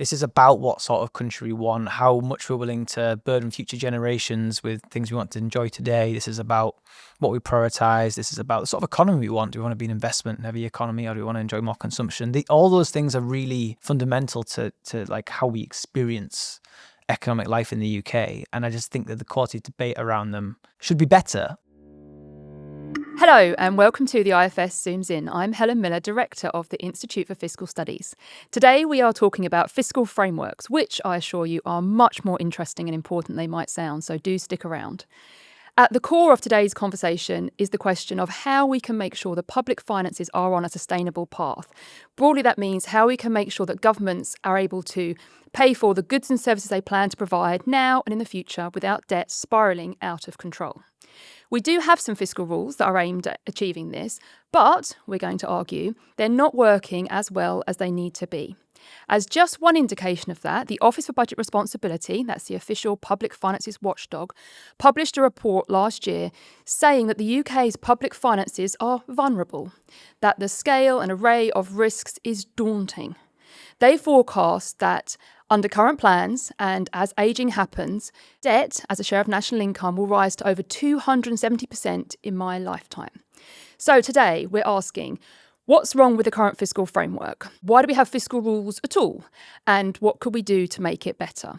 This is about what sort of country we want, how much we're willing to burden future generations with things we want to enjoy today. This is about what we prioritize. This is about the sort of economy we want. Do we want to be an investment-heavy economy, or do we want to enjoy more consumption? All those things are really fundamental to like how we experience economic life in the UK. And I just think that the quality of debate around them should be better. Hello and welcome to the IFS Zooms In. I'm Helen Miller, Director of the Institute for Fiscal Studies. Today we are talking about fiscal frameworks, which I assure you are much more interesting and important than they might sound, so do stick around. At the core of today's conversation is the question of how we can make sure the public finances are on a sustainable path. Broadly, that means how we can make sure that governments are able to pay for the goods and services they plan to provide now and in the future without debt spiralling out of control. We do have some fiscal rules that are aimed at achieving this, but we're going to argue they're not working as well as they need to be. As just one indication of that, the Office for Budget Responsibility, that's the official public finances watchdog, published a report last year saying that the UK's public finances are vulnerable, that the scale and array of risks is daunting. They forecast that under current plans and as ageing happens, debt as a share of national income will rise to over 270% in my lifetime. So today we're asking, what's wrong with the current fiscal framework? Why do we have fiscal rules at all? And what could we do to make it better?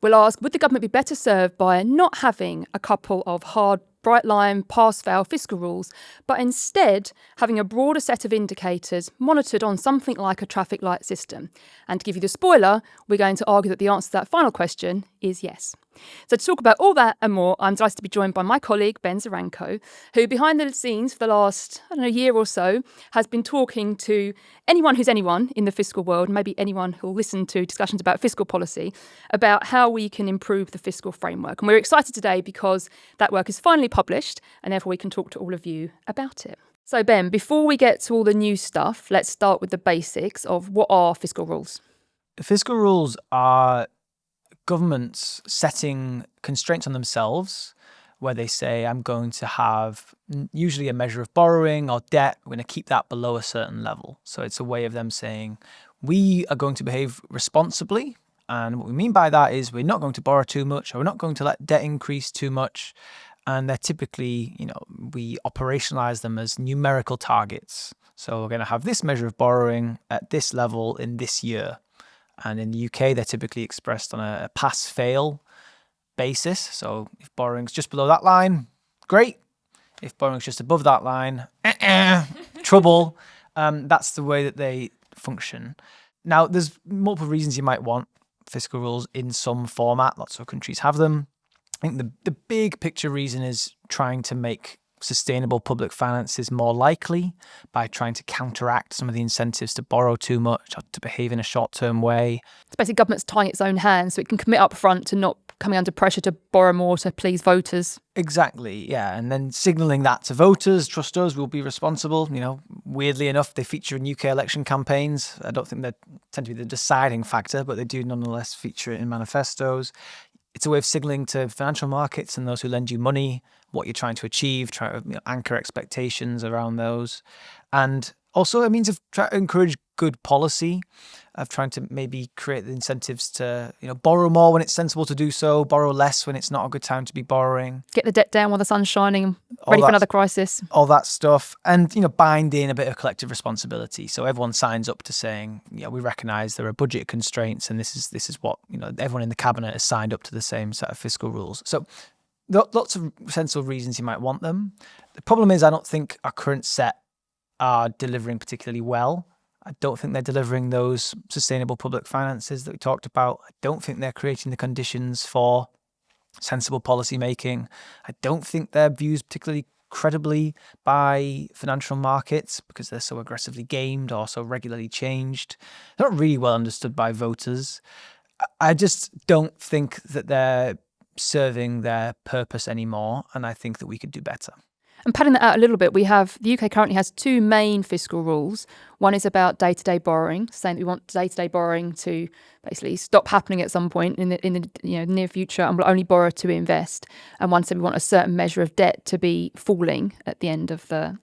We'll ask, would the government be better served by not having a couple of hard, bright line, pass-fail fiscal rules, but instead having a broader set of indicators monitored on something like a traffic light system? And to give you the spoiler, we're going to argue that the answer to that final question is yes. So to talk about all that and more, I'm delighted to be joined by my colleague, Ben Zaranko, who behind the scenes for the last, year or so, has been talking to anyone who's anyone in the fiscal world, maybe anyone who'll listen to discussions about fiscal policy, about how we can improve the fiscal framework. And we're excited today because that work is finally published, and therefore we can talk to all of you about it. So Ben, before we get to all the new stuff, let's start with the basics of what are fiscal rules. Fiscal rules are governments setting constraints on themselves where they say, I'm going to have usually a measure of borrowing or debt. We're going to keep that below a certain level. So it's a way of them saying, we are going to behave responsibly. And what we mean by that is we're not going to borrow too much, or we're not going to let debt increase too much. And they're typically, we operationalize them as numerical targets. So we're going to have this measure of borrowing at this level in this year. And in the UK, they're typically expressed on a pass-fail basis. So if borrowing's just below that line, great. If borrowing's just above that line, trouble. That's the way that they function. Now, there's multiple reasons you might want fiscal rules in some format. Lots of countries have them. I think the big picture reason is trying to make sustainable public finances more likely by trying to counteract some of the incentives to borrow too much or to behave in a short-term way. It's basically government's tying its own hands so it can commit up front to not coming under pressure to borrow more to please voters. Exactly, yeah. And then signalling that to voters, trust us, we'll be responsible. Weirdly enough, they feature in UK election campaigns. I don't think they tend to be the deciding factor, but they do nonetheless feature it in manifestos. It's a way of signaling to financial markets and those who lend you money what you're trying to achieve, try to anchor expectations around those. And also a means of trying to encourage good policy, of trying to maybe create the incentives to borrow more when it's sensible to do so, borrow less when it's not a good time to be borrowing. Get the debt down while the sun's shining, ready for another crisis. All that stuff. And, bind in a bit of collective responsibility. So everyone signs up to saying, we recognise there are budget constraints and this is what, everyone in the cabinet has signed up to the same set of fiscal rules. So lots of sensible reasons you might want them. The problem is I don't think our current set are delivering particularly well. I don't think they're delivering those sustainable public finances that we talked about. I don't think they're creating the conditions for sensible policy making. I don't think they're viewed particularly credibly by financial markets because they're so aggressively gamed or so regularly changed. They're not really well understood by voters. I just don't think that they're serving their purpose anymore, and I think that we could do better. And padding that out a little bbit, the UK currently has two main fiscal rules. One is about day-to-day borrowing, saying that we want day-to-day borrowing to basically stop happening at some point in the near future, and we'll only borrow to invest. And one said we want a certain measure of debt to be falling at the end of the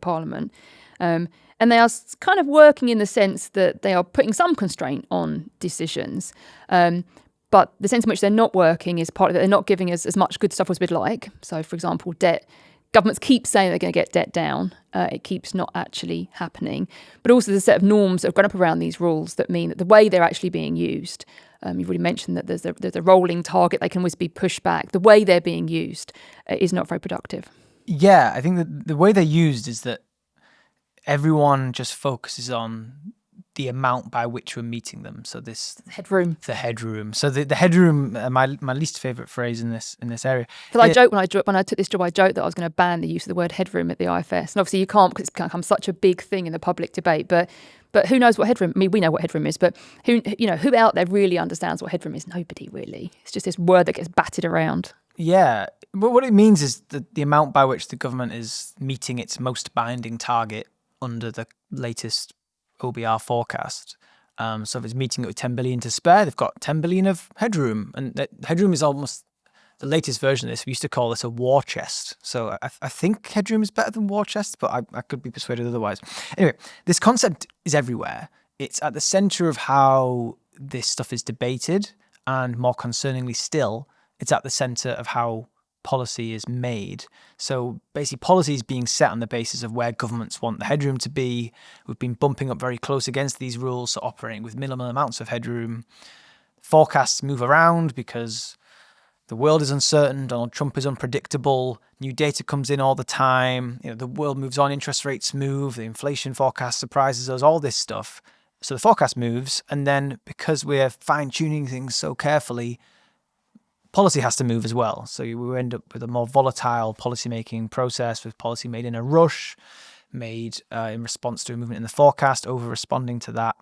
Parliament. And And they are kind of working in the sense that they are putting some constraint on decisions. But the sense in which they're not working is partly that they're not giving us as much good stuff as we'd like. So, for example, debt. Governments keep saying they're going to get debt down. It keeps not actually happening. But also there's a set of norms that have gone up around these rules that mean that the way they're actually being used, you've already mentioned that there's a rolling target. They can always be pushed back. The way they're being used is not very productive. Yeah, I think that the way they're used is that everyone just focuses on the amount by which we're meeting them. So the headroom. So the headroom, my least favorite phrase in this area. Because I joked when I took this job, I joked that I was going to ban the use of the word headroom at the IFS. And obviously you can't, because it's become such a big thing in the public debate. But who knows what headroom? I mean, we know what headroom is, but who out there really understands what headroom is? Nobody really. It's just this word that gets batted around. Yeah, but what it means is the amount by which the government is meeting its most binding target under the latest OBR forecast. So if it's meeting it with 10 billion to spare, they've got 10 billion of headroom. And that headroom is almost the latest version of this. We used to call this a war chest. So I think headroom is better than war chest, but I could be persuaded otherwise. Anyway, this concept is everywhere. It's at the center of how this stuff is debated. And more concerningly still, it's at the center of how policy is made. So basically policy is being set on the basis of where governments want the headroom to be. We've been bumping up very close against these rules, so operating with minimal amounts of headroom. Forecasts move around because the world is uncertain, Donald Trump is unpredictable, new data comes in all the time, the world moves on, interest rates move, the inflation forecast surprises us, all this stuff. So the forecast moves, and then because we're fine-tuning things so carefully, policy has to move as well. So we end up with a more volatile policy-making process, with policy made in a rush, made in response to a movement in the forecast, over-responding to that.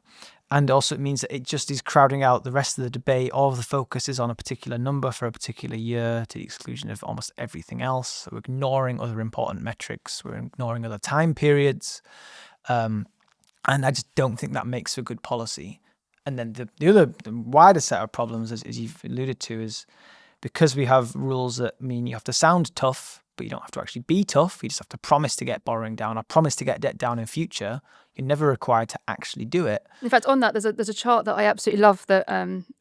And also it means that it just is crowding out the rest of the debate. All of the focus is on a particular number for a particular year to the exclusion of almost everything else. So we're ignoring other important metrics. We're ignoring other time periods. And I just don't think that makes for good policy. And then the wider set of problems, as you've alluded to, is because we have rules that mean you have to sound tough, but you don't have to actually be tough. You just have to promise to get borrowing down or promise to get debt down in future. You're never required to actually do it. In fact, on that, there's a chart that I absolutely love that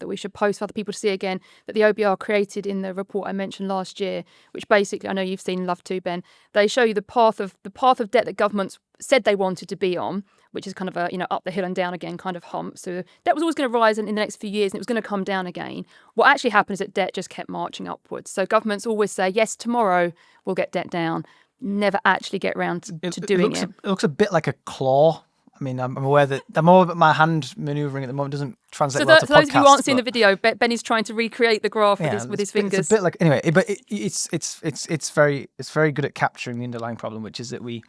we should post for other people to see again, that the OBR created in the report I mentioned last year, which basically, I know you've seen, love too, Ben. They show you the path of debt that governments said they wanted to be on, which is kind of a up the hill and down again kind of hump. So debt was always going to rise in the next few years and it was going to come down again. What actually happened is that debt just kept marching upwards. So governments always say, yes, tomorrow we'll get debt down, never actually get around to doing it. It looks a bit like a claw. I mean, I'm aware that my hand manoeuvring at the moment doesn't translate well to podcasts. So those of you who aren't seeing the video, Ben is trying to recreate the graph with his fingers. It's a bit like, anyway, but it's very good at capturing the underlying problem, which is that we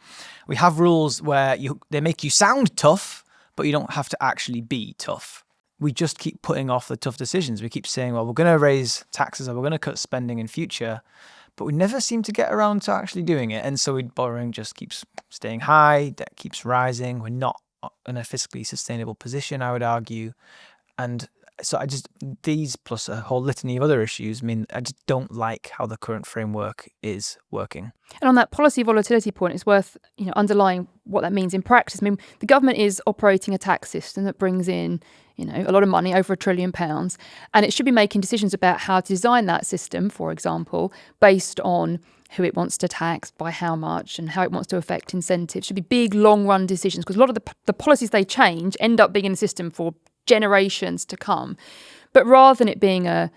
have rules where they make you sound tough, but you don't have to actually be tough. We just keep putting off the tough decisions. We keep saying, well, we're going to raise taxes or we're going to cut spending in future, but we never seem to get around to actually doing it. And so borrowing just keeps staying high, debt keeps rising. We're not in a fiscally sustainable position, I would argue. And so these plus a whole litany of other issues mean I just don't like how the current framework is working. And on that policy volatility point, it's worth underlying what that means in practice. I mean, the government is operating a tax system that brings in a lot of money, over £1 trillion, and it should be making decisions about how to design that system, for example, based on who it wants to tax, by how much, and how it wants to affect incentives. Should be big, long-run decisions, because a lot of the policies they change end up being in the system for generations to come. But rather than it being a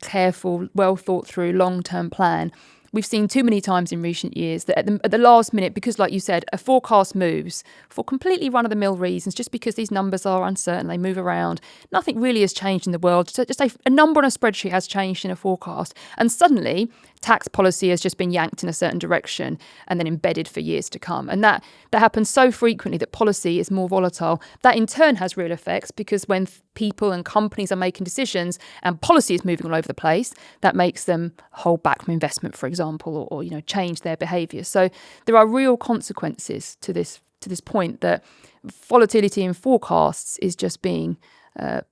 careful, well-thought-through, long-term plan, we've seen too many times in recent years that at the last minute, because like you said, a forecast moves for completely run-of-the-mill reasons, just because these numbers are uncertain, they move around. Nothing really has changed in the world. Just a number on a spreadsheet has changed in a forecast. And suddenly, tax policy has just been yanked in a certain direction and then embedded for years to come. And that happens so frequently that policy is more volatile. That in turn has real effects, because when people and companies are making decisions and policy is moving all over the place, that makes them hold back from investment, for example, or change their behaviour. So there are real consequences to this point, that volatility in forecasts is just being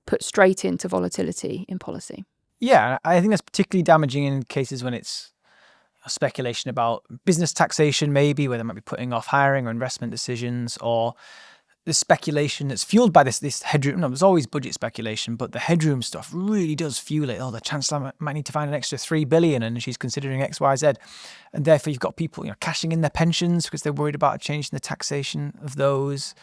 put straight into volatility in policy. Yeah, I think that's particularly damaging in cases when it's speculation about business taxation, maybe, where they might be putting off hiring or investment decisions, or the speculation that's fueled by this headroom. No, there's always budget speculation, but the headroom stuff really does fuel it. Oh, the Chancellor might need to find an extra 3 billion and she's considering X, Y, Z. And therefore you've got people, cashing in their pensions because they're worried about changing the taxation of those.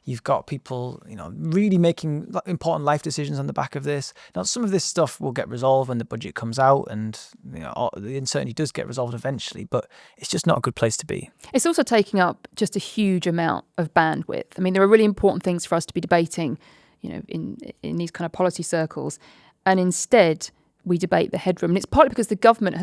You've got people, really making important life decisions on the back of this. Now, some of this stuff will get resolved when the budget comes out, and the uncertainty does get resolved eventually, but it's just not a good place to be. It's also taking up just a huge amount of bandwidth. I mean, there are really important things for us to be debating, in these kind of policy circles, and instead we debate the headroom. And it's partly because the government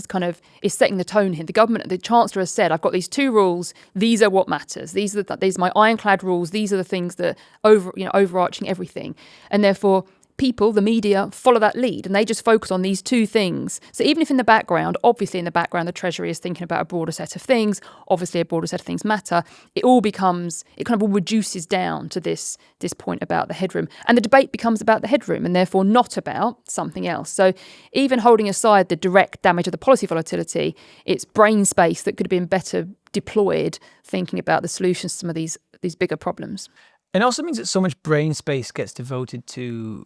is setting the tone here. The Chancellor has said, I've got these 2 rules. These are what matters. These are my ironclad rules. These are the things that overarching everything. And therefore, people, the media, follow that lead and they just focus on these 2 things. So even if in the background, the Treasury is thinking about a broader set of things, obviously a broader set of things matter, it all reduces down to this point about the headroom. And the debate becomes about the headroom and therefore not about something else. So even holding aside the direct damage of the policy volatility, it's brain space that could have been better deployed thinking about the solutions to some of these bigger problems. It also means that so much brain space gets devoted to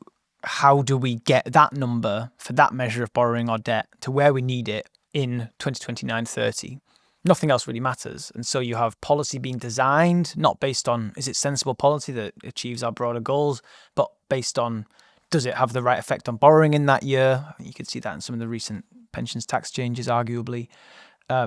how do we get that number for that measure of borrowing or debt to where we need it in 2029-30. Nothing else really matters. And so you have policy being designed, not based on, is it sensible policy that achieves our broader goals, but based on, does it have the right effect on borrowing in that year? You could see that in some of the recent pensions tax changes, arguably.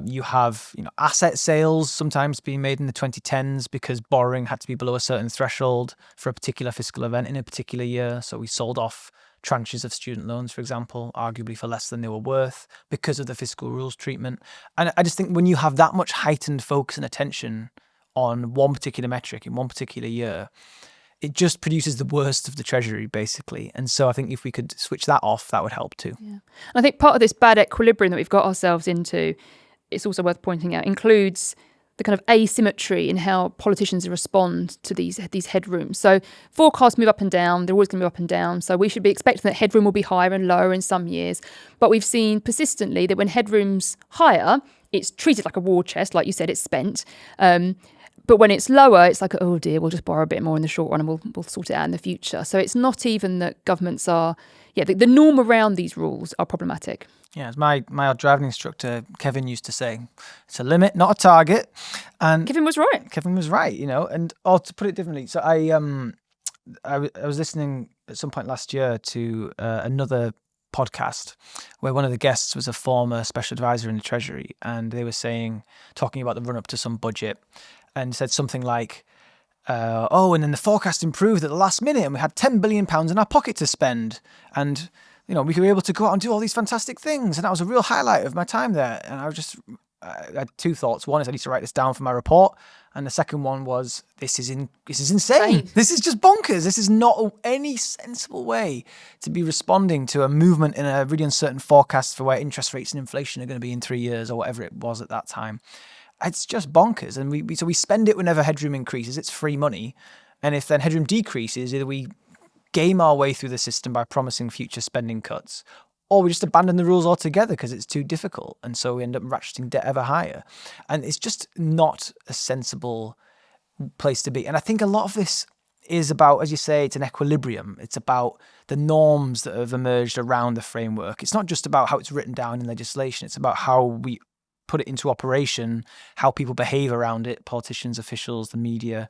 You have asset sales sometimes being made in the 2010s because borrowing had to be below a certain threshold for a particular fiscal event in a particular year. So we sold off tranches of student loans, for example, arguably for less than they were worth because of the fiscal rules treatment. And I just think when you have that much heightened focus and attention on one particular metric in one particular year, it just produces the worst of the Treasury, basically. And so I think if we could switch that off, that would help too. Yeah. And I think part of this bad equilibrium that we've got ourselves into, it's also worth pointing out, includes the kind of asymmetry in how politicians respond to these headrooms. So forecasts move up and down. They're always going to move up and down. So we should be expecting that headroom will be higher and lower in some years. But we've seen persistently that when headroom's higher, it's treated like a war chest. Like you said, it's spent. But when it's lower, it's like, oh dear, we'll just borrow a bit more in the short run and we'll sort it out in the future. So it's not even that governments are, the norm around these rules are problematic. Yeah, as my old driving instructor, Kevin, used to say, it's a limit, not a target. And Kevin was right. And or to put it differently, so I was listening at some point last year to another podcast where one of the guests was a former special advisor in the Treasury, and they were talking about the run-up to some budget, and said something like, and then the forecast improved at the last minute and we had £10 billion in our pocket to spend. And, we were able to go out and do all these fantastic things. And that was a real highlight of my time there. And I had 2 thoughts. One is I need to write this down for my report. And the second one was, this is insane. This is just bonkers. This is not any sensible way to be responding to a movement in a really uncertain forecast for where interest rates and inflation are going to be in 3 years or whatever it was at that time. It's just bonkers. And we spend it whenever headroom increases. It's free money. And if then headroom decreases, either we game our way through the system by promising future spending cuts, or we just abandon the rules altogether because it's too difficult. And so we end up ratcheting debt ever higher. And it's just not a sensible place to be. And I think a lot of this is about, as you say, it's an equilibrium. It's about the norms that have emerged around the framework. It's not just about how it's written down in legislation. It's about how we put it into operation, how people behave around it, politicians, officials, the media,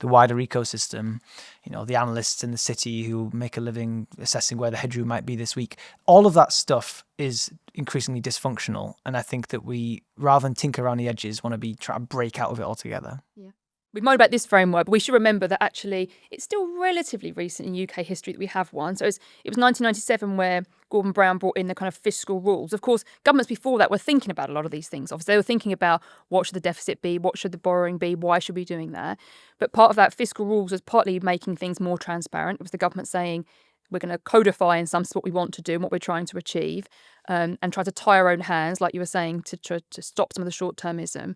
the wider ecosystem, the analysts in the city who make a living assessing where the headroom might be this week. All of that stuff is increasingly dysfunctional. And I think that we, rather than tinker around the edges, want to try to break out of it altogether. Yeah. We've moaned about this framework, but we should remember that actually it's still relatively recent in UK history that we have one. So it was 1997 where Gordon Brown brought in the kind of fiscal rules. Of course, governments before that were thinking about a lot of these things. Obviously, they were thinking about what should the deficit be, what should the borrowing be, why should we be doing that. But part of that fiscal rules was partly making things more transparent. It was the government saying, we're going to codify in some sense what we want to do and what we're trying to achieve, and try to tie our own hands, like you were saying, to stop some of the short-termism.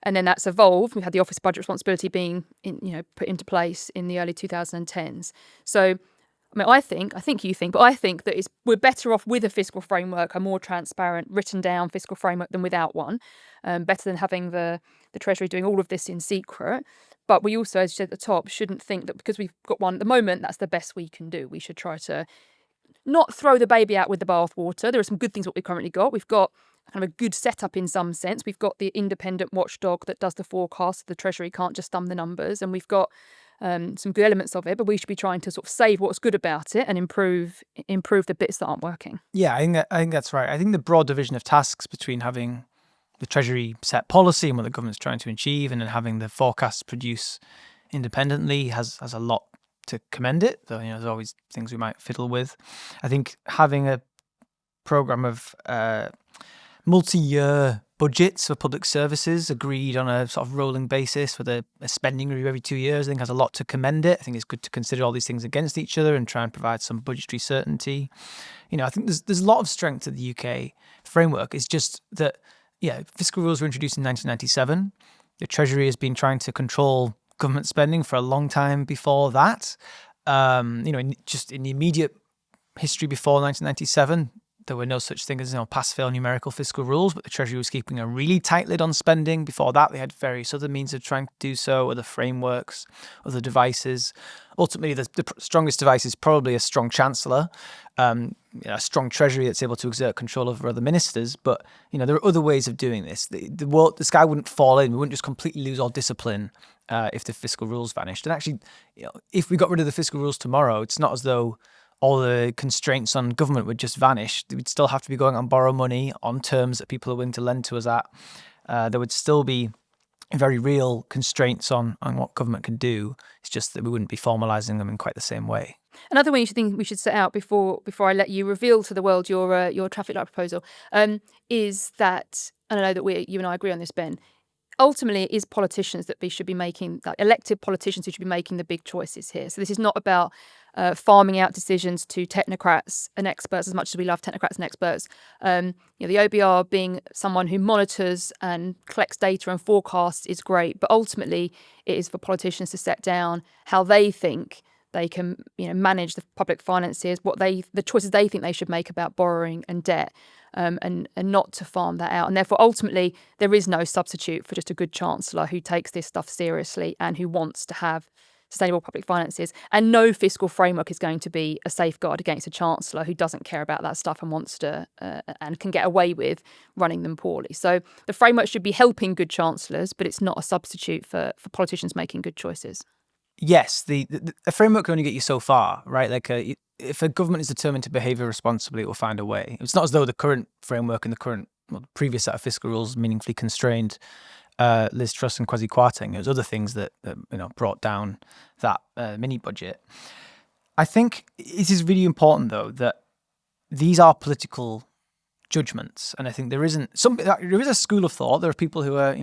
And then that's evolved. We had the Office Budget Responsibility being put into place in the early 2010s. So I mean, I think you think, but I think that we're better off with a fiscal framework, a more transparent, written down fiscal framework than without one. Better than having the Treasury doing all of this in secret. But we also, as you said at the top, shouldn't think that because we've got one at the moment, that's the best we can do. We should try to not throw the baby out with the bathwater. There are some good things what we've currently got. We've got kind of a good setup in some sense. We've got the independent watchdog that does the forecast. The Treasury can't just thumb the numbers, and we've got some good elements of it. But we should be trying to sort of save what's good about it and improve the bits that aren't working. Yeah, I think that's right. I think the broad division of tasks between having the Treasury set policy and what the government's trying to achieve, and then having the forecasts produce independently has a lot to commend it. Though there's always things we might fiddle with. I think having a program of multi-year budgets for public services agreed on a sort of rolling basis with a spending review every 2 years, I think has a lot to commend it. I think it's good to consider all these things against each other and try and provide some budgetary certainty. I think there's a lot of strength to the UK framework. It's just that, fiscal rules were introduced in 1997. The Treasury has been trying to control government spending for a long time before that. Just in the immediate history before 1997, there were no such thing as pass-fail numerical fiscal rules, but the Treasury was keeping a really tight lid on spending. Before that, they had various other means of trying to do so, other frameworks, other devices. Ultimately, the strongest device is probably a strong chancellor, a strong Treasury that's able to exert control over other ministers. But there are other ways of doing this. The sky wouldn't fall in. We wouldn't just completely lose all discipline if the fiscal rules vanished. And actually, if we got rid of the fiscal rules tomorrow, it's not as though all the constraints on government would just vanish. We'd still have to be going out and borrow money on terms that people are willing to lend to us at. There would still be very real constraints on what government can do. It's just that we wouldn't be formalising them in quite the same way. Another one you think we should set out before I let you reveal to the world your traffic light proposal is that, and I know that you and I agree on this, Ben, ultimately it is politicians that should be making, like elected politicians who should be making the big choices here. So this is not about farming out decisions to technocrats and experts, as much as we love technocrats and experts. The OBR being someone who monitors and collects data and forecasts is great, but ultimately it is for politicians to set down how they think they can manage the public finances, the choices they think they should make about borrowing and debt, and not to farm that out. And therefore, ultimately, there is no substitute for just a good chancellor who takes this stuff seriously and who wants to have sustainable public finances. And no fiscal framework is going to be a safeguard against a chancellor who doesn't care about that stuff and wants to and can get away with running them poorly. So the framework should be helping good chancellors, but it's not a substitute for politicians making good choices. Yes, the framework can only get you so far, right? Like if a government is determined to behave irresponsibly, it will find a way. It's not as though the current framework and the previous set of fiscal rules meaningfully constrained Liz Truss and Kwasi Kwarteng. There's other things that brought down that mini budget. I think it is really important, though, that these are political judgments, and I think there is a school of thought. There are people who are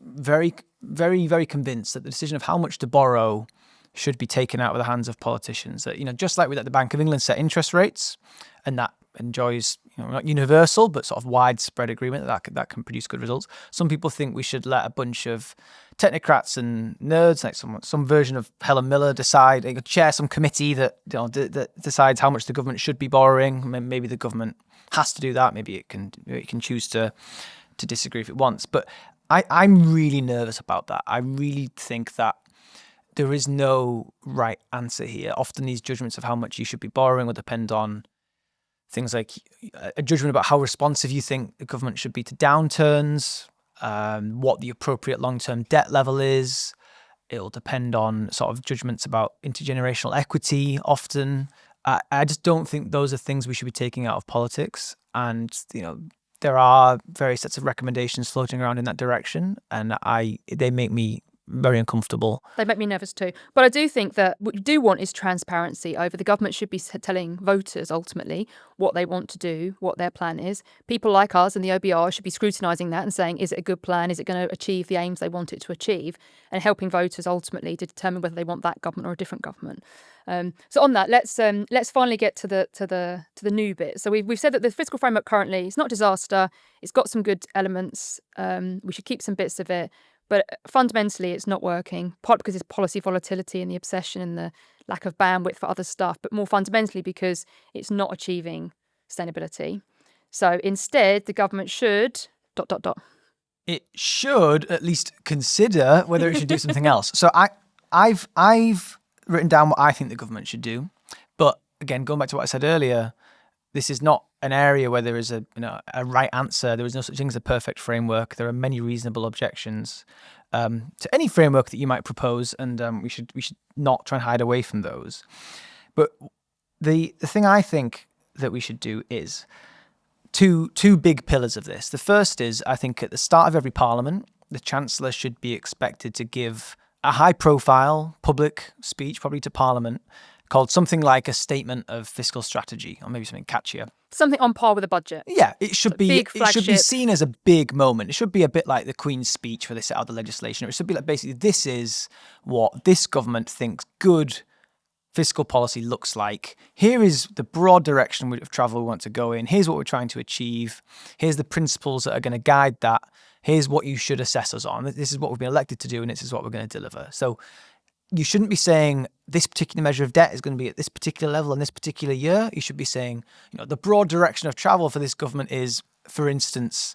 very, very, very convinced that the decision of how much to borrow should be taken out of the hands of politicians. That just like we let the Bank of England set interest rates, and that enjoys not universal but sort of widespread agreement that can produce good results. Some people think we should let a bunch of technocrats and nerds, like some version of Helen Miller, decide, chair some committee that that decides how much the government should be borrowing. Maybe the government has to do that. Maybe it can choose to disagree if it wants. But I'm really nervous about that. I really think that there is no right answer here. Often these judgments of how much you should be borrowing will depend on things like a judgment about how responsive you think the government should be to downturns, what the appropriate long-term debt level is. It'll depend on sort of judgments about intergenerational equity often. I just don't think those are things we should be taking out of politics. And, there are various sets of recommendations floating around in that direction, and they make me very uncomfortable. They make me nervous too. But I do think that what you do want is transparency over. The government should be telling voters ultimately what they want to do, what their plan is. People like us and the OBR should be scrutinising that and saying, is it a good plan? Is it going to achieve the aims they want it to achieve? And helping voters ultimately to determine whether they want that government or a different government. So on that, let's finally get to the new bit. So we've said that the fiscal framework currently is not a disaster. It's got some good elements. We should keep some bits of it. But fundamentally, it's not working, partly because it's policy volatility and the obsession and the lack of bandwidth for other stuff, but more fundamentally because it's not achieving sustainability. So instead, the government should ... It should at least consider whether it should do something else. So I've written down what I think the government should do. But again, going back to what I said earlier, this is not an area where there is a right answer. There is no such thing as a perfect framework. There are many reasonable objections to any framework that you might propose, and we should not try and hide away from those. But the thing I think that we should do is two big pillars of this. The first is, I think at the start of every parliament, the Chancellor should be expected to give a high-profile public speech, probably to Parliament, called something like a statement of fiscal strategy, or maybe something catchier. Something on par with a budget. Yeah, it should be. Big It should be flagship. seen as a big moment. It should be a bit like the Queen's speech where they set out the legislation. It should be like basically this is what this government thinks good fiscal policy looks like. Here is the broad direction of travel we want to go in. Here's what we're trying to achieve. Here's the principles that are going to guide that. Here's what you should assess us on. This is what we've been elected to do, and this is what we're going to deliver. So you shouldn't be saying this particular measure of debt is going to be at this particular level in this particular year. You should be saying, the broad direction of travel for this government is, for instance,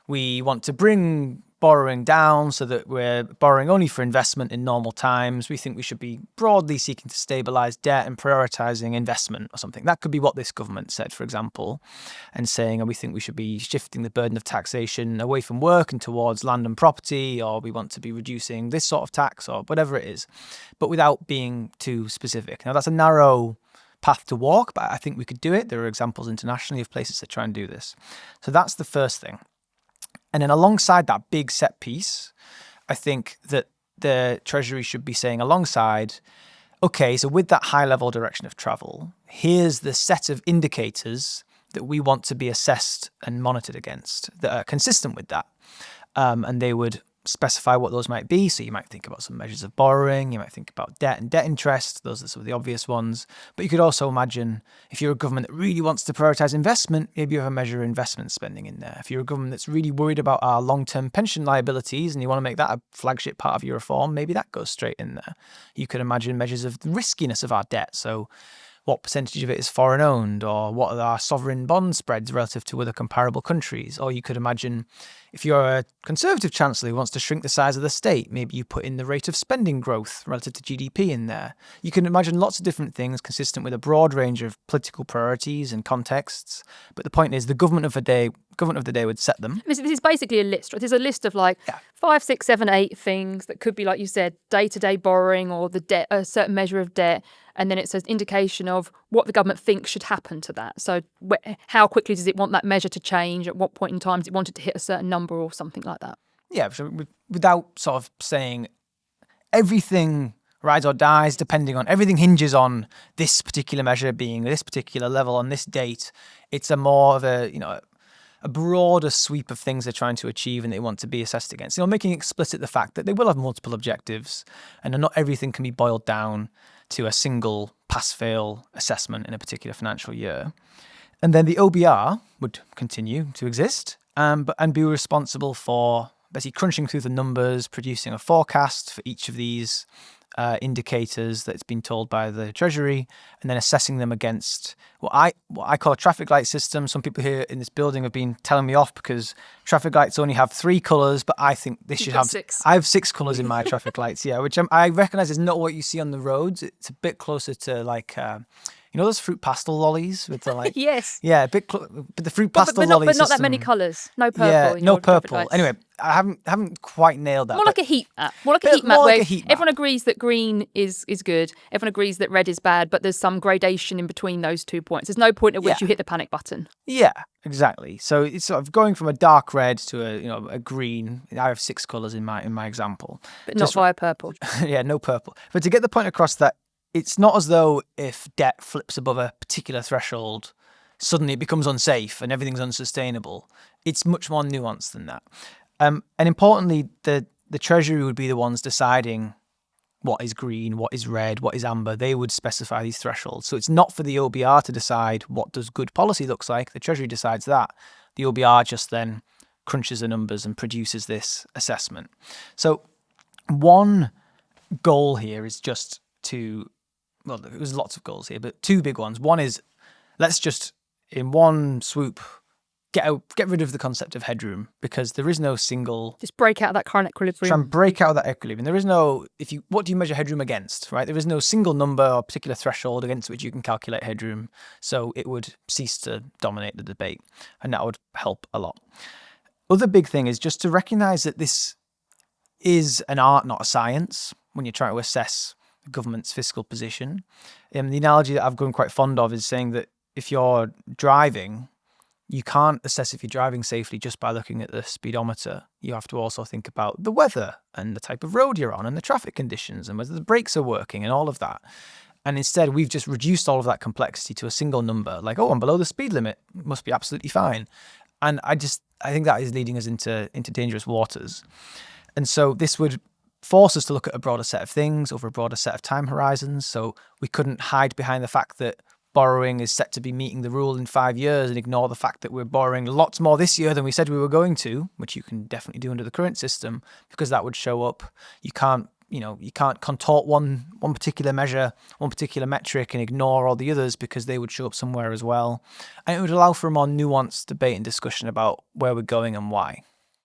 we want to bring borrowing down so that we're borrowing only for investment in normal times. We think we should be broadly seeking to stabilise debt and prioritising investment or something. That could be what this government said, for example, and saying, we think we should be shifting the burden of taxation away from work and towards land and property, or we want to be reducing this sort of tax, or whatever it is, but without being too specific. Now, that's a narrow path to walk, but I think we could do it. There are examples internationally of places that try and do this. So that's the first thing. And then alongside that big set piece, I think that the Treasury should be saying alongside, okay, so with that high level direction of travel, here's the set of indicators that we want to be assessed and monitored against that are consistent with that. And they would specify what those might be. So you might think about some measures of borrowing, you might think about debt and debt interest. Those are some of the obvious ones. But you could also imagine if you're a government that really wants to prioritize investment, maybe you have a measure of investment spending in there. If you're a government that's really worried about our long-term pension liabilities and you want to make that a flagship part of your reform, maybe that goes straight in there. You could imagine measures of the riskiness of our debt. So what percentage of it is foreign owned, or what are our sovereign bond spreads relative to other comparable countries? Or you could imagine if you're a Conservative Chancellor who wants to shrink the size of the state, maybe you put in the rate of spending growth relative to GDP in there. You can imagine lots of different things consistent with a broad range of political priorities and contexts. But the point is the government of the day would set them. This is basically a list, right? There's a list of 5, 6, 7, 8 things that could be, like you said, day-to-day borrowing or the debt, a certain measure of debt. And then it says indication of what the government thinks should happen to that. So how quickly does it want that measure to change? At what point in time does it want it to hit a certain number or something like that? Yeah, so without sort of saying everything rides or dies, everything hinges on this particular measure being this particular level on this date. It's a more of a broader sweep of things they're trying to achieve and they want to be assessed against. Making explicit the fact that they will have multiple objectives and not everything can be boiled down to a single pass-fail assessment in a particular financial year. And then the OBR would continue to exist and be responsible for basically crunching through the numbers, producing a forecast for each of these indicators that's been told by the Treasury, and then assessing them against what I call a traffic light system. Some people here in this building have been telling me off because traffic lights only have 3 colours, but I think they should have 6. I have 6 colours in my traffic lights, yeah, which I recognise is not what you see on the roads. It's a bit closer to those fruit pastel lollies with the Yes. Yeah, but the fruit pastel lollies. But not that many colours. No purple. Yeah, in no your traffic purple. lights. Anyway, I haven't quite nailed that. More like a heat map. More like a heat map more like where a heat map. everyone agrees that green is good. Everyone agrees that red is bad, but there's some gradation in between those 2 points. There's no point at which you hit the panic button. Yeah, exactly. So it's sort of going from a dark red to a green. I have 6 colours in my example. But not via purple. Yeah, no purple. But to get the point across that it's not as though if debt flips above a particular threshold, suddenly it becomes unsafe and everything's unsustainable. It's much more nuanced than that. And importantly, the Treasury would be the ones deciding what is green, what is red, what is amber. They would specify these thresholds. So it's not for the OBR to decide what does good policy looks like. The Treasury decides that. The OBR just then crunches the numbers and produces this assessment. So one goal here is just to, well, there's lots of goals here, but two big ones. One is, let's just in one swoop get rid of the concept of headroom, because there is no single. Just break out of that current equilibrium. Try and break out of that equilibrium. There is no, what do you measure headroom against, right? There is no single number or particular threshold against which you can calculate headroom. So it would cease to dominate the debate, and that would help a lot. Other big thing is just to recognize that this is an art, not a science, when you're trying to assess the government's fiscal position. The analogy that I've grown quite fond of is saying that if you're driving, you can't assess if you're driving safely just by looking at the speedometer. You have to also think about the weather and the type of road you're on and the traffic conditions and whether the brakes are working and all of that. And instead, we've just reduced all of that complexity to a single number, like, oh, I'm below the speed limit, it must be absolutely fine. And I think that is leading us into dangerous waters. And so this would force us to look at a broader set of things over a broader set of time horizons. So we couldn't hide behind the fact that borrowing is set to be meeting the rule in 5 years and ignore the fact that we're borrowing lots more this year than we said we were going to, which you can definitely do under the current system, because that would show up. You can't contort one particular measure, one particular metric and ignore all the others, because they would show up somewhere as well. And it would allow for a more nuanced debate and discussion about where we're going and why.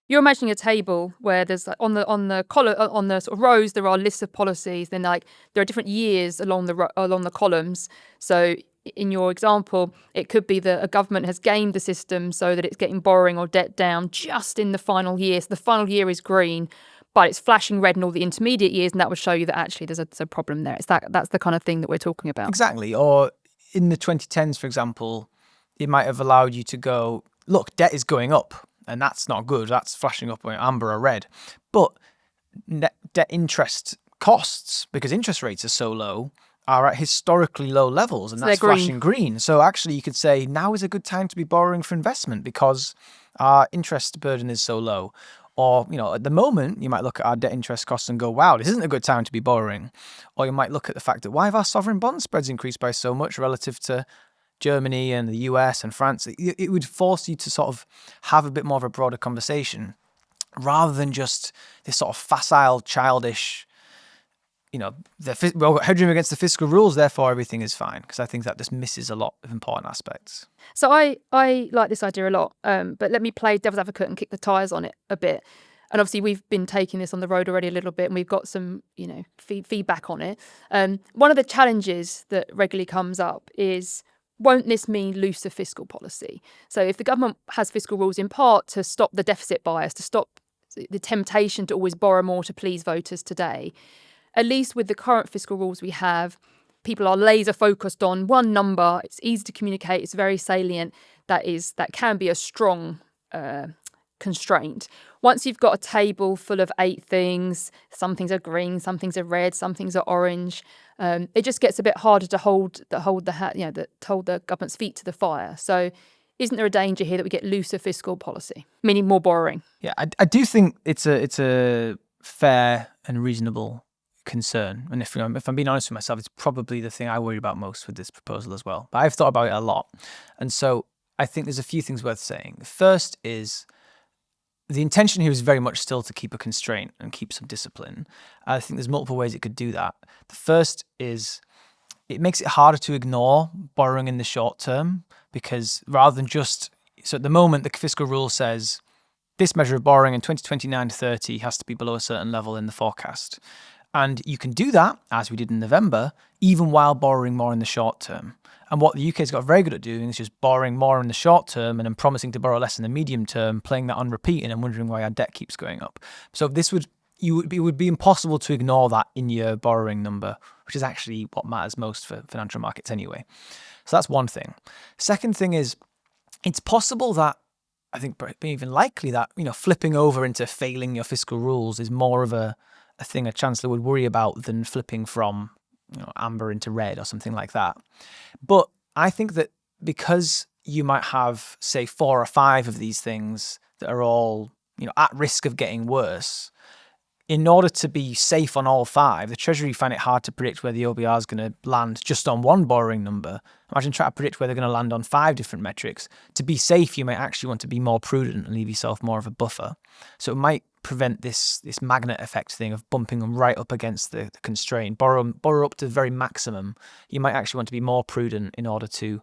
You're imagining a table where there's, like, on the sort of rows there are lists of policies. Then, like, there are different years along the columns. So in your example, it could be that a government has gamed the system so that it's getting borrowing or debt down just in the final year. So the final year is green, but it's flashing red in all the intermediate years, and that would show you that actually there's a problem there. That's the kind of thing that we're talking about. Exactly. Or in the 2010s, for example, it might have allowed you to go, look, debt is going up, and that's not good. That's flashing up amber or red. But net debt interest costs, because interest rates are so low, are at historically low levels, and that's flashing green. So actually you could say now is a good time to be borrowing for investment because our interest burden is so low. Or, at the moment, you might look at our debt interest costs and go, wow, this isn't a good time to be borrowing. Or you might look at the fact that why have our sovereign bond spreads increased by so much relative to Germany and the US and France? It would force you to sort of have a bit more of a broader conversation rather than just this sort of facile, childish, headroom against the fiscal rules, therefore everything is fine, because I think that just misses a lot of important aspects. So I like this idea a lot, but let me play devil's advocate and kick the tyres on it a bit. And obviously we've been taking this on the road already a little bit, and we've got some, feedback on it. One of the challenges that regularly comes up is, won't this mean looser fiscal policy? So if the government has fiscal rules in part to stop the deficit bias, to stop the temptation to always borrow more to please voters today, at least with the current fiscal rules we have, people are laser focused on one number. It's easy to communicate. It's very salient. That can be a strong constraint. Once you've got a table full of 8 things, some things are green, some things are red, some things are orange. It just gets a bit harder to hold the government's feet to the fire. So, isn't there a danger here that we get looser fiscal policy, meaning more borrowing? Yeah, I do think it's a fair and reasonable concern, and if I'm being honest with myself, it's probably the thing I worry about most with this proposal as well. But I've thought about it a lot, and so I think there's a few things worth saying. The first is the intention here is very much still to keep a constraint and keep some discipline. I think there's multiple ways it could do that. The first is it makes it harder to ignore borrowing in the short term, because rather than so at the moment the fiscal rule says this measure of borrowing in 2029-30 has to be below a certain level in the forecast. And you can do that, as we did in November, even while borrowing more in the short term. And what the UK's got very good at doing is just borrowing more in the short term and then promising to borrow less in the medium term, playing that on repeat and wondering why our debt keeps going up. So it would be impossible to ignore that in-year borrowing number, which is actually what matters most for financial markets anyway. So that's one thing. Second thing is, it's possible that, I think even likely that, flipping over into failing your fiscal rules is more of a thing a chancellor would worry about than flipping from amber into red or something like that. But I think that because you might have, say, 4 or 5 of these things that are all at risk of getting worse, in order to be safe on all five, the Treasury find it hard to predict where the OBR is going to land just on one borrowing number. Imagine trying to predict where they're going to land on 5 different metrics. To be safe, you might actually want to be more prudent and leave yourself more of a buffer. So it might prevent this magnet effect thing of bumping them right up against the constraint, borrow up to the very maximum. You might actually want to be more prudent in order to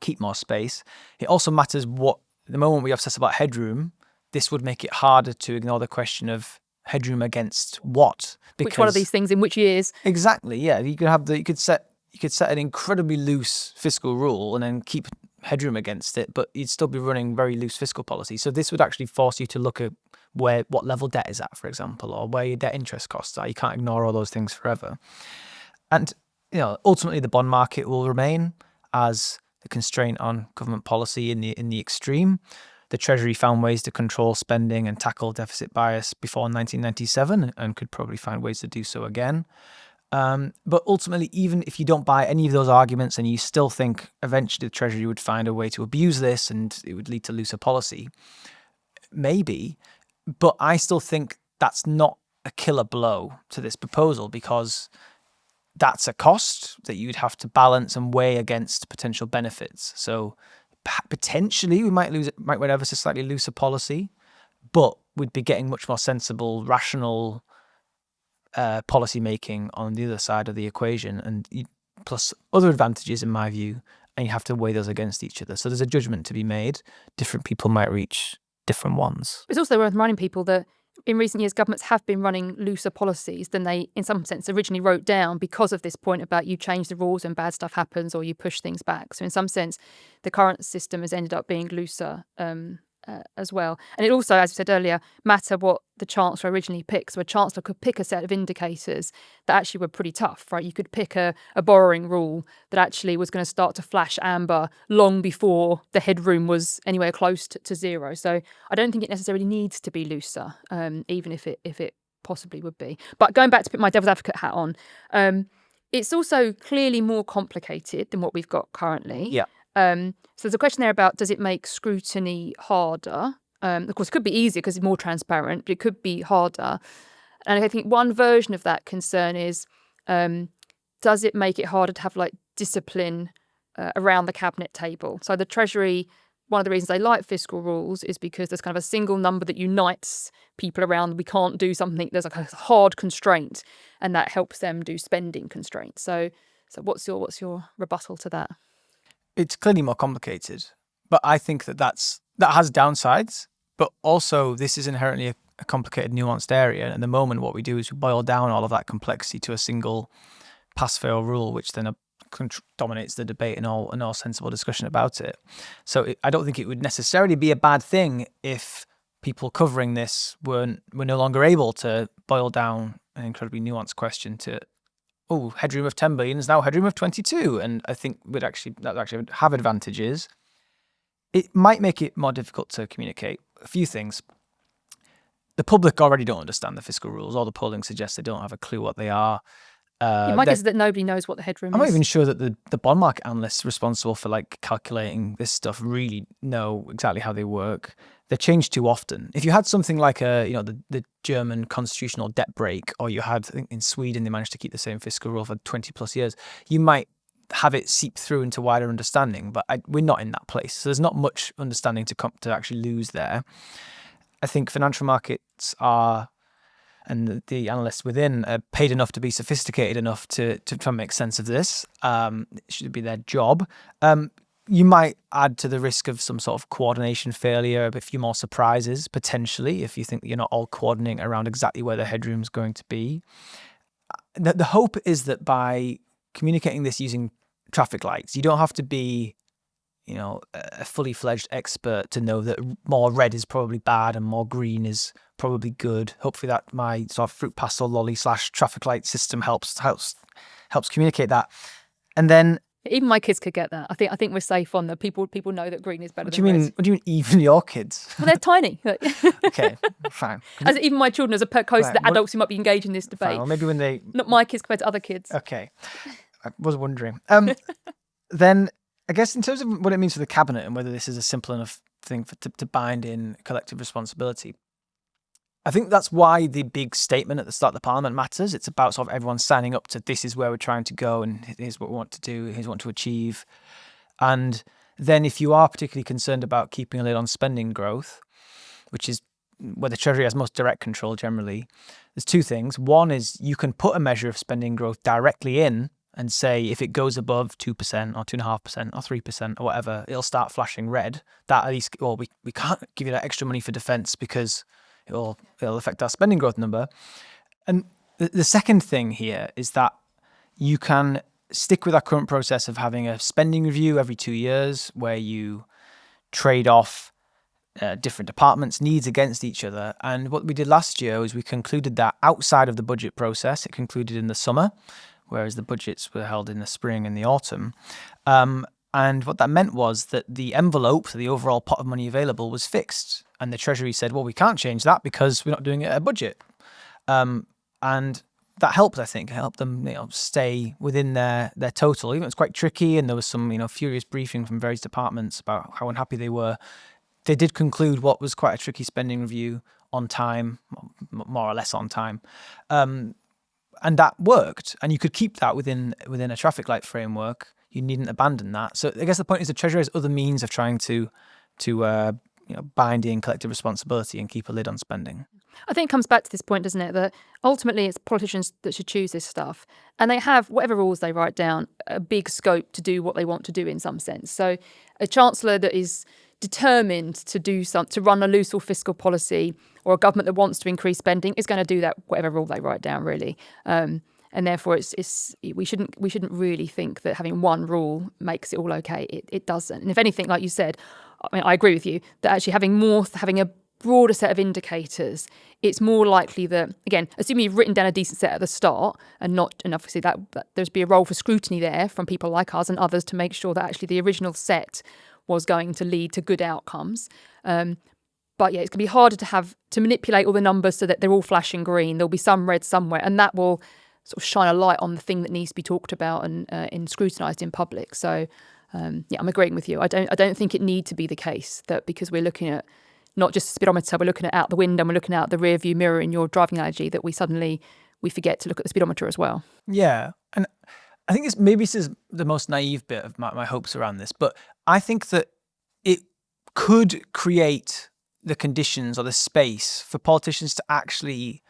keep more space. It also matters the moment we obsess about headroom, this would make it harder to ignore the question of headroom against what. Which one of these things in which years? Exactly, yeah. You could set an incredibly loose fiscal rule and then keep headroom against it, but you'd still be running very loose fiscal policy. So this would actually force you to look at what level debt is at, for example, or where your debt interest costs are. You can't ignore all those things forever. And ultimately the bond market will remain as the constraint on government policy in the extreme. The Treasury found ways to control spending and tackle deficit bias before 1997 and could probably find ways to do so again. But ultimately, even if you don't buy any of those arguments and you still think eventually the Treasury would find a way to abuse this and it would lead to looser policy, maybe, but I still think that's not a killer blow to this proposal because that's a cost that you'd have to balance and weigh against potential benefits. So potentially we might ever so slightly looser policy, but we'd be getting much more sensible, rational policy making on the other side of the equation, and plus other advantages in my view, and you have to weigh those against each other. So there's a judgment to be made. Different people might reach different ones. It's also worth reminding people that in recent years, governments have been running looser policies than they, in some sense, originally wrote down because of this point about you change the rules and bad stuff happens or you push things back. So in some sense, the current system has ended up being looser as well. And it also, as I said earlier, matter what the Chancellor originally picked. So a Chancellor could pick a set of indicators that actually were pretty tough, right? You could pick a borrowing rule that actually was going to start to flash amber long before the headroom was anywhere close to zero. So I don't think it necessarily needs to be looser, even if it possibly would be. But going back to put my devil's advocate hat on, it's also clearly more complicated than what we've got currently. Yeah. So there's a question there about, does it make scrutiny harder? Of course, it could be easier because it's more transparent, but it could be harder. And I think one version of that concern is, does it make it harder to have discipline around the cabinet table? So the Treasury, one of the reasons they like fiscal rules is because there's kind of a single number that unites people around. We can't do something. There's a hard constraint, and that helps them do spending constraints. So what's your rebuttal to that? It's clearly more complicated, but I think that has downsides, but also this is inherently a complicated, nuanced area. And at the moment, what we do is we boil down all of that complexity to a single pass-fail rule, which then dominates the debate and all sensible discussion about it. So I don't think it would necessarily be a bad thing if people covering this were no longer able to boil down an incredibly nuanced question to, headroom of 10 billion is now headroom of 22. And I think that would have advantages. It might make it more difficult to communicate. A few things. The public already don't understand the fiscal rules. All the polling suggests they don't have a clue what they are. My guess is that nobody knows what the headroom is. I'm not even sure that the bond market analysts responsible for calculating this stuff really know exactly how they work. They're changed too often. If you had something like the German constitutional debt break, or you had, I think in Sweden they managed to keep the same fiscal rule for 20 plus years, you might have it seep through into wider understanding. But we're not in that place, so there's not much understanding to actually lose there. I think financial markets are, and the analysts within are paid enough to be sophisticated enough to try and make sense of this. It should be their job. You might add to the risk of some sort of coordination failure, a few more surprises, potentially, if you think that you're not all coordinating around exactly where the headroom is going to be. The hope is that by communicating this using traffic lights, you don't have to be a fully fledged expert to know that more red is probably bad and more green is probably good. Hopefully that my sort of fruit pastel lolly / traffic light system helps communicate that. And then even my kids could get that. I think we're safe on that. People know that green is better than red. What do you mean even your kids? Well, they're tiny. Okay, fine. As even my children, as opposed to the adults who might be engaged in this debate. Fine. Well, maybe when they... Not my kids compared to other kids. Okay. I was wondering. Then I guess in terms of what it means for the cabinet and whether this is a simple enough thing to bind in collective responsibility, I think that's why the big statement at the start of the Parliament matters. It's about sort of everyone signing up to this is where we're trying to go and here's what we want to do, here's what we want to achieve. And then if you are particularly concerned about keeping a lid on spending growth, which is where the Treasury has most direct control generally, there's two things. One is you can put a measure of spending growth directly in and say if it goes above 2% or 2.5% or 3% or whatever, it'll start flashing red. That at least, well, we can't give you that extra money for defence because it'll affect our spending growth number. And the second thing here is that you can stick with our current process of having a spending review every 2 years where you trade off different departments' needs against each other. And what we did last year was we concluded that outside of the budget process. It concluded in the summer, whereas the budgets were held in the spring and the autumn. And what that meant was that the envelope, the overall pot of money available, was fixed. And the Treasury said, well, we can't change that because we're not doing it at a budget. And that helped, I think. It helped them stay within their total. Even it was quite tricky, and there was some furious briefing from various departments about how unhappy they were. They did conclude what was quite a tricky spending review on time, more or less on time. And that worked. And you could keep that within a traffic light framework. You needn't abandon that. So I guess the point is the Treasury has other means of trying to bind in collective responsibility and keep a lid on spending. I think it comes back to this point, doesn't it, that ultimately it's politicians that should choose this stuff. And they have, whatever rules they write down, a big scope to do what they want to do in some sense. So a chancellor that is determined to do something, to run a loose or fiscal policy, or a government that wants to increase spending is going to do that, whatever rule they write down, really. And therefore, we shouldn't really think that having one rule makes it all okay. It doesn't. And if anything, like you said, I mean, I agree with you that actually having a broader set of indicators, it's more likely that, again, assuming you've written down a decent set at the start, and obviously that there's be a role for scrutiny there from people like us and others to make sure that actually the original set was going to lead to good outcomes. But yeah, it's going to be harder to manipulate all the numbers so that they're all flashing green. There'll be some red somewhere, and that will sort of shine a light on the thing that needs to be talked about and scrutinised in public. So yeah, I'm agreeing with you. I don't think it need to be the case that because we're looking at not just the speedometer, we're looking at out the window and we're looking out the rear view mirror in your driving analogy, that we forget to look at the speedometer as well. Yeah. And I think this is the most naive bit of my hopes around this, but I think that it could create the conditions or the space for politicians to actually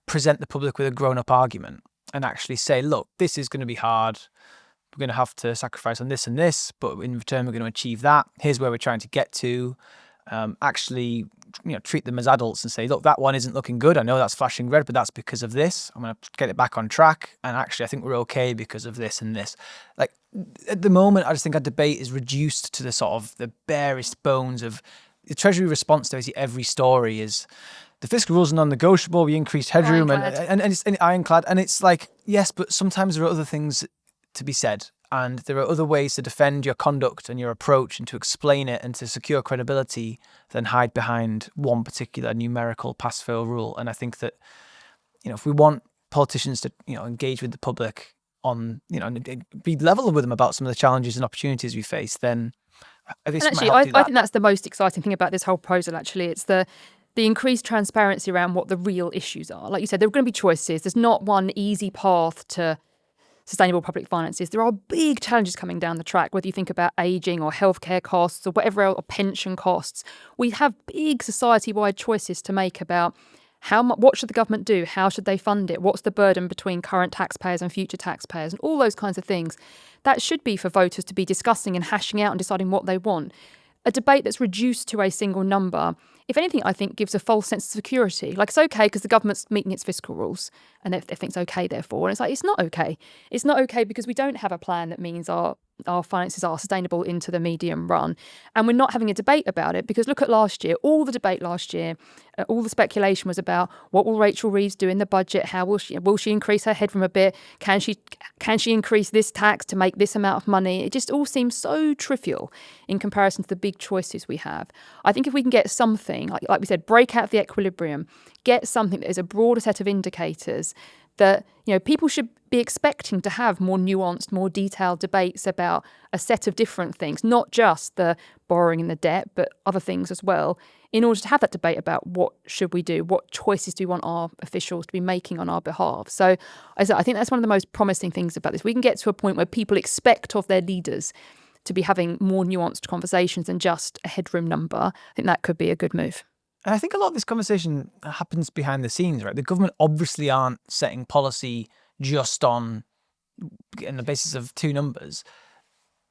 present the public with a grown-up argument and actually say, look, this is going to be hard. We're going to have to sacrifice on this and this, but in return, we're going to achieve that. Here's where we're trying to get to. Actually, treat them as adults and say, look, that one isn't looking good. I know that's flashing red, but that's because of this. I'm going to get it back on track. And actually, I think we're okay because of this and this. Like at the moment, I just think our debate is reduced to the sort of the barest bones of the Treasury response to every story is the fiscal rules are non-negotiable. We increased headroom and it's ironclad. And it's like, yes, but sometimes there are other things to be said. And there are other ways to defend your conduct and your approach and to explain it and to secure credibility than hide behind one particular numerical pass-fail rule. And I think that, if we want politicians to, engage with the public on, and be level with them about some of the challenges and opportunities we face, then I think I think that's the most exciting thing about this whole proposal, actually. It's the increased transparency around what the real issues are. Like you said, there are going to be choices. There's not one easy path to sustainable public finances. There are big challenges coming down the track, whether you think about ageing or healthcare costs or whatever else, or pension costs. We have big society-wide choices to make about what should the government do? How should they fund it? What's the burden between current taxpayers and future taxpayers? And all those kinds of things. That should be for voters to be discussing and hashing out and deciding what they want. A debate that's reduced to a single number, if anything, I think gives a false sense of security. Like, it's okay because the government's meeting its fiscal rules and they think it's okay, therefore. And it's like, it's not okay. It's not okay because we don't have a plan that means our finances are sustainable into the medium run. And we're not having a debate about it because look at last year. All the debate last year, all the speculation was about what will Rachel Reeves do in the budget? How will she increase her headroom a bit? Can she increase this tax to make this amount of money? It just all seems so trivial in comparison to the big choices we have. I think if we can get something, like we said, break out of the equilibrium, get something that is a broader set of indicators that, people should be expecting to have more nuanced, more detailed debates about a set of different things, not just the borrowing and the debt, but other things as well, in order to have that debate about what should we do, what choices do we want our officials to be making on our behalf. So I think that's one of the most promising things about this. We can get to a point where people expect of their leaders to be having more nuanced conversations than just a headroom number. I think that could be a good move. And I think a lot of this conversation happens behind the scenes, right? The government obviously aren't setting policy just on the basis of two numbers.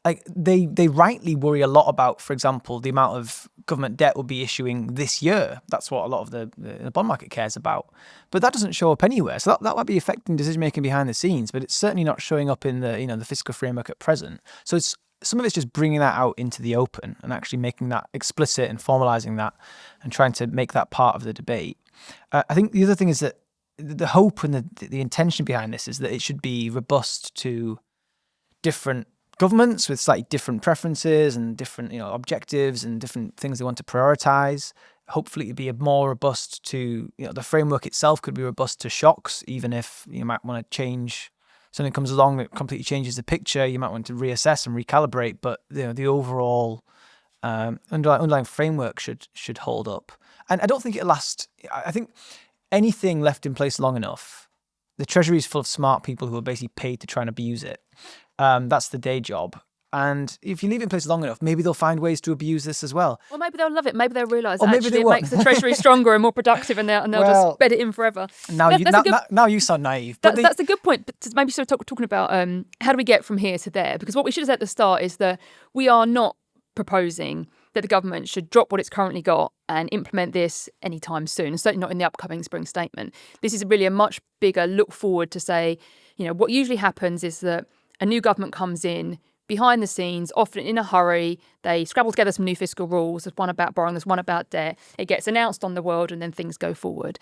Like they rightly worry a lot about, for example, the amount of government debt we'll be issuing this year. That's what a lot of the bond market cares about. But that doesn't show up anywhere. So that might be affecting decision making behind the scenes, but it's certainly not showing up in the fiscal framework at present. So some of it's just bringing that out into the open and actually making that explicit and formalizing that and trying to make that part of the debate. I think the other thing is that the hope and the intention behind this is that it should be robust to different governments with slightly different preferences and different objectives and different things they want to prioritize. Hopefully it'd be more robust to the framework itself could be robust to shocks, even if you might want to change. Something comes along that completely changes the picture, you might want to reassess and recalibrate, but the overall underlying framework should hold up. And I don't think it'll last. I think anything left in place long enough, the Treasury is full of smart people who are basically paid to try and abuse it. That's the day job. And if you leave it in place long enough, maybe they'll find ways to abuse this as well. Or maybe they'll love it. Maybe they'll realise Or maybe actually they it makes the Treasury stronger and more productive, and they'll just bed it in forever. Now you sound naive. But that's a good point. But maybe sort of talking about how do we get from here to there? Because what we should have said at the start is that we are not proposing that the government should drop what it's currently got and implement this anytime soon, certainly not in the upcoming spring statement. This is really a much bigger look forward to say, what usually happens is that a new government comes in behind the scenes, often in a hurry. They scrabble together some new fiscal rules. There's one about borrowing, there's one about debt. It gets announced on the world and then things go forward.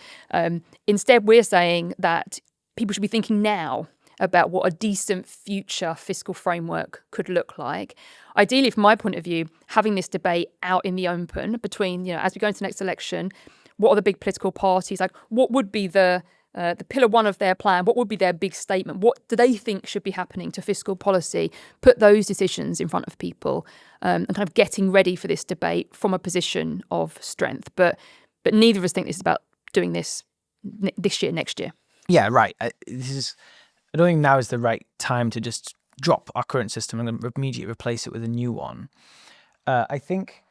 Instead, we're saying that people should be thinking now about what a decent future fiscal framework could look like. Ideally, from my point of view, having this debate out in the open between, as we go into the next election, what are the big political parties? Like, what would be the pillar one of their plan? What would be their big statement? What do they think should be happening to fiscal policy? Put those decisions in front of people and kind of getting ready for this debate from a position of strength. But neither of us think this is about doing this year, next year. Yeah, right. I don't think now is the right time to just drop our current system and immediately replace it with a new one. I think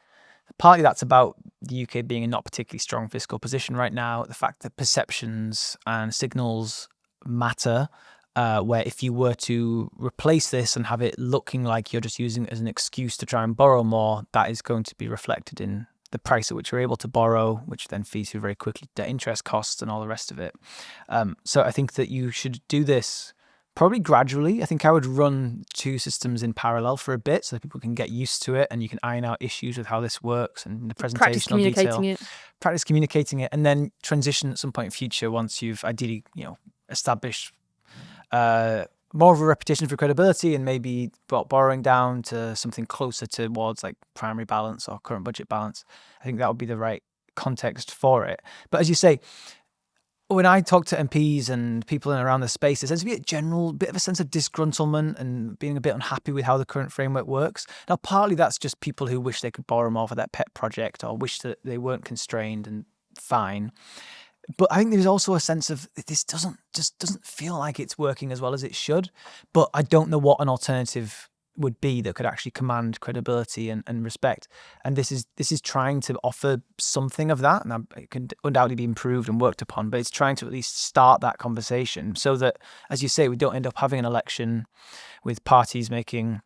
partly that's about the UK being in not particularly strong fiscal position right now. The fact that perceptions and signals matter, where if you were to replace this and have it looking like you're just using it as an excuse to try and borrow more, that is going to be reflected in the price at which you're able to borrow, which then feeds through very quickly to interest costs and all the rest of it. So I think that you should do this probably gradually. I think I would run two systems in parallel for a bit so that people can get used to it and you can iron out issues with how this works and the presentational detail. Practice communicating it and then transition at some point in future once you've ideally, established more of a reputation for credibility and maybe brought borrowing down to something closer towards like primary balance or current budget balance. I think that would be the right context for it. But as you say, when I talk to MPs and people in around the space, there tends to be a general bit of a sense of disgruntlement and being a bit unhappy with how the current framework works. Now, partly that's just people who wish they could borrow more for their pet project or wish that they weren't constrained and fine. But I think there's also a sense of this doesn't feel like it's working as well as it should. But I don't know what an alternative would be that could actually command credibility and respect. And this is trying to offer something of that. And it can undoubtedly be improved and worked upon, but it's trying to at least start that conversation so that, as you say, we don't end up having an election with parties making,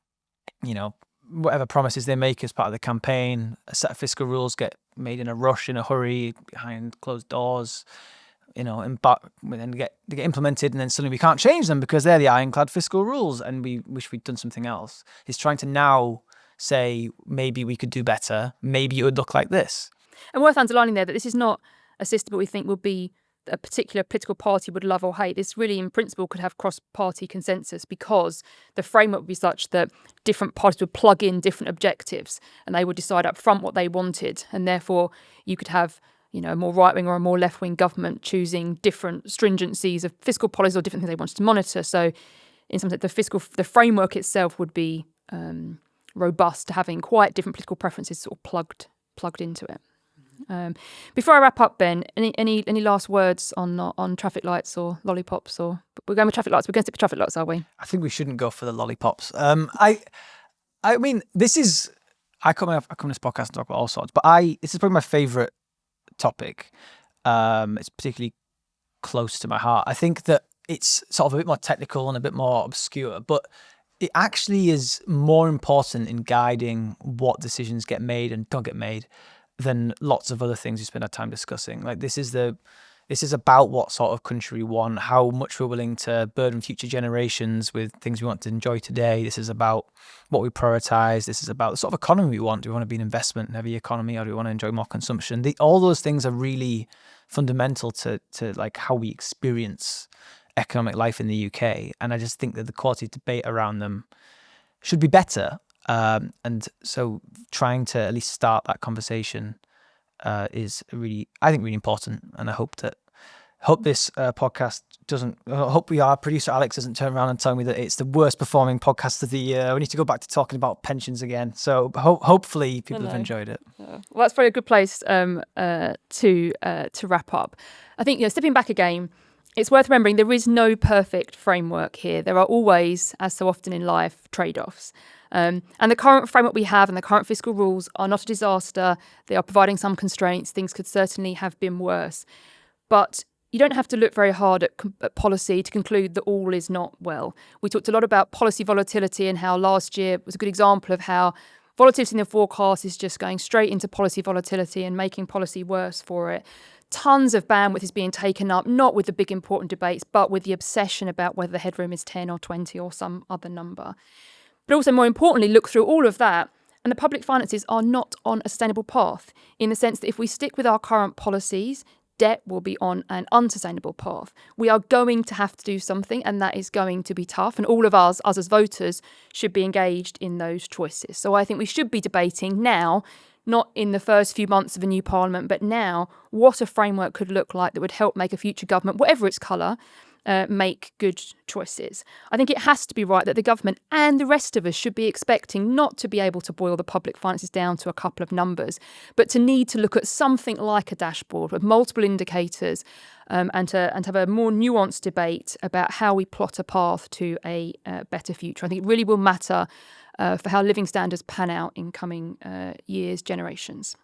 whatever promises they make as part of the campaign. A set of fiscal rules get made in a rush, in a hurry, behind closed doors, and then they get implemented, and then suddenly we can't change them because they're the ironclad fiscal rules, and we wish we'd done something else. It's trying to now say maybe we could do better. Maybe it would look like this. And worth underlining there that this is not a system that we think will be a particular political party would love or hate. This really, in principle, could have cross-party consensus because the framework would be such that different parties would plug in different objectives and they would decide up front what they wanted. And therefore, you could have a more right-wing or a more left-wing government choosing different stringencies of fiscal policies or different things they wanted to monitor. So in some sense, the framework itself would be robust to having quite different political preferences sort of plugged into it. Before I wrap up, Ben, any last words on traffic lights or lollipops? Or we're going with traffic lights. We're going to stick with traffic lights, are we? I think we shouldn't go for the lollipops. I mean, I come on this podcast and talk about all sorts, but this is probably my favourite topic. It's particularly close to my heart. I think that it's sort of a bit more technical and a bit more obscure, but it actually is more important in guiding what decisions get made and don't get made than lots of other things we spend our time discussing. Like this is about what sort of country we want, how much we're willing to burden future generations with things we want to enjoy today. This is about what we prioritize. This is about the sort of economy we want. Do we want to be an investment heavy economy, or do we want to enjoy more consumption? All those things are really fundamental to like how we experience economic life in the UK. And I just think that the quality of debate around them should be better. And so trying to at least start that conversation is really, I think, really important. And I hope this podcast I hope our producer Alex doesn't turn around and tell me that it's the worst performing podcast of the year. We need to go back to talking about pensions again. So hopefully people have enjoyed it. Well, that's probably a good place to wrap up. I think, stepping back again, it's worth remembering there is no perfect framework here. There are always, as so often in life, trade-offs. And the current framework we have and the current fiscal rules are not a disaster. They are providing some constraints. Things could certainly have been worse. But you don't have to look very hard at policy to conclude that all is not well. We talked a lot about policy volatility and how last year was a good example of how volatility in the forecast is just going straight into policy volatility and making policy worse for it. Tons of bandwidth is being taken up, not with the big important debates, but with the obsession about whether the headroom is 10 or 20 or some other number. But also, more importantly, look through all of that, and the public finances are not on a sustainable path, in the sense that if we stick with our current policies, debt will be on an unsustainable path. We are going to have to do something, and that is going to be tough. And all of us as voters should be engaged in those choices. So I think we should be debating now, not in the first few months of a new parliament, but now, what a framework could look like that would help make a future government, whatever its colour, make good choices. I think it has to be right that the government and the rest of us should be expecting not to be able to boil the public finances down to a couple of numbers, but to need to look at something like a dashboard with multiple indicators, and to have a more nuanced debate about how we plot a path to a better future. I think it really will matter for how living standards pan out in coming years, generations.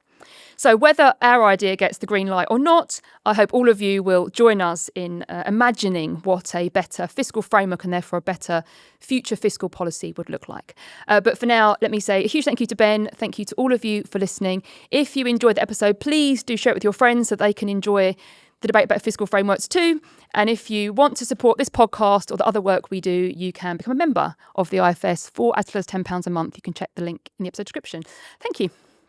So whether our idea gets the green light or not, I hope all of you will join us in imagining what a better fiscal framework and therefore a better future fiscal policy would look like. But for now, let me say a huge thank you to Ben. Thank you to all of you for listening. If you enjoyed the episode, please do share it with your friends so they can enjoy the debate about fiscal frameworks too. And if you want to support this podcast or the other work we do, you can become a member of the IFS for as little as £10 a month. You can check the link in the episode description. Thank you.